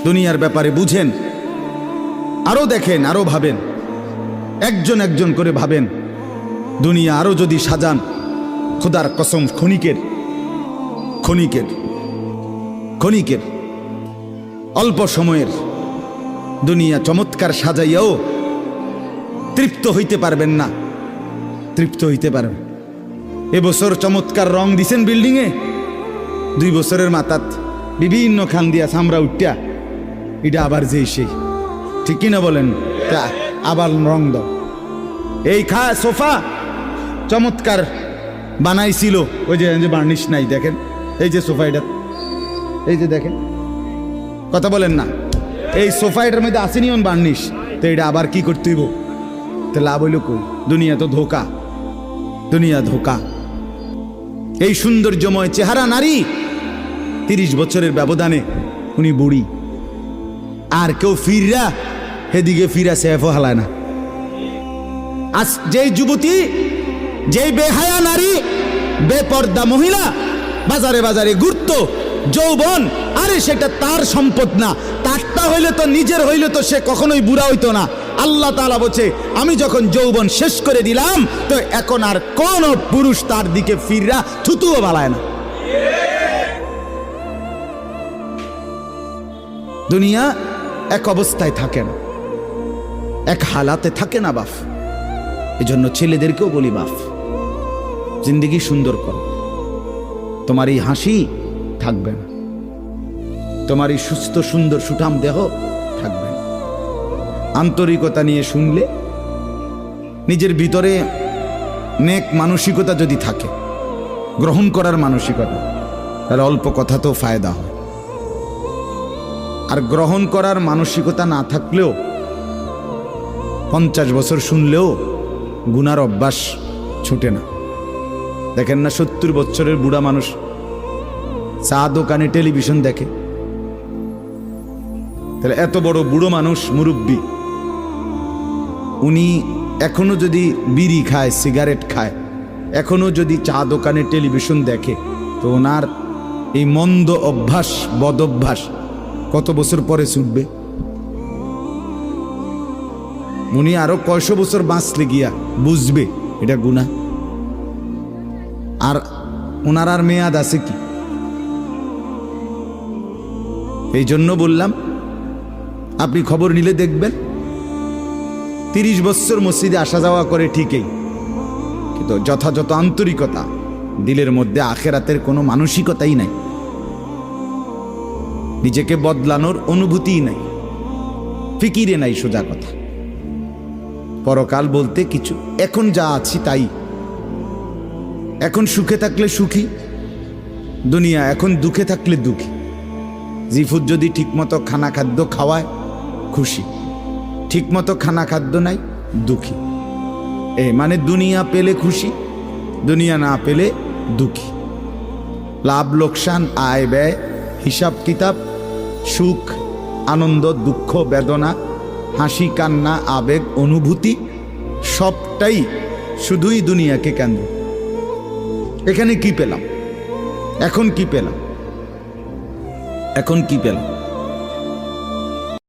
দুনিয়ার ব্যাপারে বুঝেন, আরো দেখেন, আরো ভাবেন, একজন একজন করে ভাবেন। দুনিয়া আরো যদি সাজান, খোদার কসম ক্ষণিকের ক্ষণিকের ক্ষণিকের অল্প সময়ের দুনিয়া চমৎকার সাজাইয়াও তৃপ্ত হইতে পারবেন না, তৃপ্ত হইতে পারবেন। এবছর চমৎকার রং দিছেন বিল্ডিংয়ে, 2 বছরের মাথাত বিভিন্ন খান দিয়া চামড়া উঠিয়া এটা আবার যে সেই, ঠিক কিনা বলেন? তা আবার রং দাও। এই সোফা চমৎকার বানাইছিল, ওই যে বার্নিশ নাই, দেখেন এই যে সোফা, এটা এই যে দেখেন, কথা বলেন না, এই সোফা এটার মধ্যে আসেনি বার্নিশ, তো এটা আবার কি করতে হইব? তো লাভ হইল কই? দুনিয়া তো ধোকা, দুনিয়া ধোকা। এই সৌন্দর্যময় চেহারা নারী 30 বছরের ব্যবধানে উনি বুড়ি, আর কেউ ফিররা সেদিকে ফিরা সেফও হালায় না। আজ যেই যুবতী, যেই বেহায়া নারী, বেপর্দা মহিলা বাজারে বাজারে ঘুরতো, যৌবন, আরে সেটা তার সম্পদ না, তারটা হইলে তো নিজের হইলে তো সে কখনোই বুড়া হইতো না। আল্লাহ তাআলা বলছে, আমি যখন যৌবন শেষ করে দিলাম, তো এখন আর কোন পুরুষ তার দিকে ফিররা থুতুও বালায় না। দুনিয়া এক অবস্থায় থাকে না, এক হালাতে থাকে না বাপ। এজন্য ছেলেদেরকেও বলি, বাপ জিন্দেগি সুন্দর করো। তোমার এই হাসি থাকবে না, তোমার এই সুস্থ সুন্দর সুঠাম দেহ থাকবে না। আন্তরিকতা নিয়ে শুনলে, নিজের ভিতরে নেক মানসিকতা যদি থাকে, গ্রহণ করার মানসিকতা, তাহলে অল্প কথা তো ফায়দা হয়। আর গ্রহণ করার মানসিকতা না থাকলেও 50 বছর শুনলেও গুনার অভ্যাস ছুটে না। দেখেন না, 70 বছরের বুড়া মানুষ চা দোকানে টেলিভিশন দেখে, তাহলে এত বড় বুড়ো মানুষ, মুরব্বী, উনি এখনো যদি বিড়ি খায়, সিগারেট খায়, এখনো যদি চা দোকানে টেলিভিশন দেখে, তো ওনার এই মন্দ অভ্যাস, বদ অভ্যাস কত বছর পরে ছুটবে? উনি আরো কয়শো বছর বাঁচলে গিয়া বুঝবে এটা গুনাহ। আর ওনার আর মেয়াদ আছে কি? এই জন্য বললাম, আপনি খবর নিলে দেখবেন 30 বছর মসজিদে আসা যাওয়া করে ঠিকই, কিন্তু যথাযথ আন্তরিকতা, দিলের মধ্যে আখেরাতের কোনো মানসিকতাই নাই, নিজেকে বদলানোর অনুভূতিই নাই, ফিকিরে নাই। সোজা কথা, পরকাল বলতে কিছু, এখন যা আছি তাই। এখন সুখে থাকলে সুখী দুনিয়া, এখন দুঃখে থাকলে দুঃখী। জিফুত যদি ঠিকমতো খানা খাদ্য খাওয়ায় খুশি, ঠিকমতো খানা খাদ্য নাই দুঃখী। মানে দুনিয়া পেলে খুশি, দুনিয়া না পেলে দুঃখী। লাভ লোকসান, আয় ব্যয়, হিসাব কিতাব, সুখ আনন্দ, দুঃখ বেদনা, হাসি কান্না, আবেগ অনুভূতি, সবটাই শুধুই দুনিয়াকে কেন্দ্র। এখানে কি পেলাম? এখন কি পেলাম? এখন কি পেলাম?